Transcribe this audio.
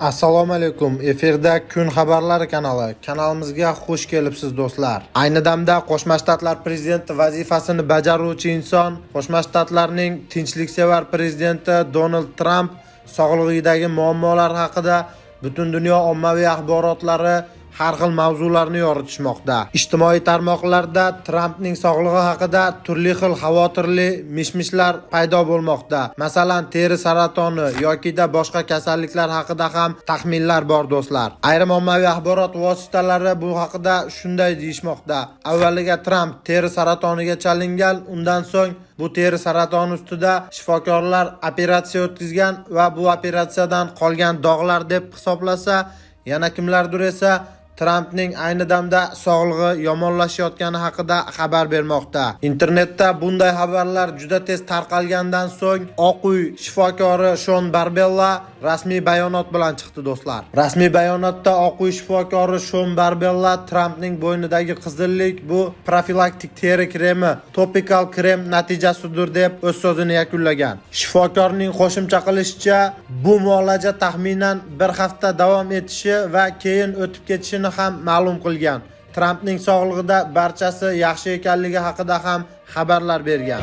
Assalomu alaykum. Efirda Kun xabarlari kanali. Kanalimizga xush kelibsiz do'stlar. Ayni damda Qo'shma Shtatlar prezidenti vazifasini bajaruvchi inson, Qo'shma Shtatlarning tinchliksevar prezidenti Donald Tramp sog'lig'idagi muammolar haqida butun dunyo ommaviy axborotlari har xil mavzularni yoritishmoqda. Ijtimoiy tarmoqlarda Trampning sog'lig'i haqida turli xil xavotirli mishmishlar paydo bo'lmoqda. Masalan, teri saratoni yoki-da boshqa kasalliklar haqida ham taxminlar bor do'stlar. Ayrim ommaviy axborot vositalari bu haqida shunday deyishmoqda. Avvaliga Tramp teri saratoniga chalingan, undan so'ng bu teri saratoni ustida shifokorlar operatsiya o'tkazgan va bu operatsiyadan qolgan dog'lar deb hisoblasa, yana kimlardir esa Trampning ayni damda sog'lig'i yomonlashayotgani haqida xabar bermoqda. Internetda bunday xabarlar juda tez tarqalgandan so'ng Oq uy shifokori Shon Barbella rasmiy bayonot bilan chiqdi do'stlar. Rasmiy bayonotda Oq uy shifokori Shon Barbella Trampning bo'ynidagi qizillik bu profilaktik teri kremi, topikal krem natijasidir deb o'z so'zini yakunlagan. Shifokorning qo'shimcha qilishicha, bu muolaja taxminan bir hafta davom etishi va keyin o'tib ketishini ham ma'lum qilgan. Trampning sog'lig'ida barchasi yaxshi ekanligi haqida ham xabarlar bergan.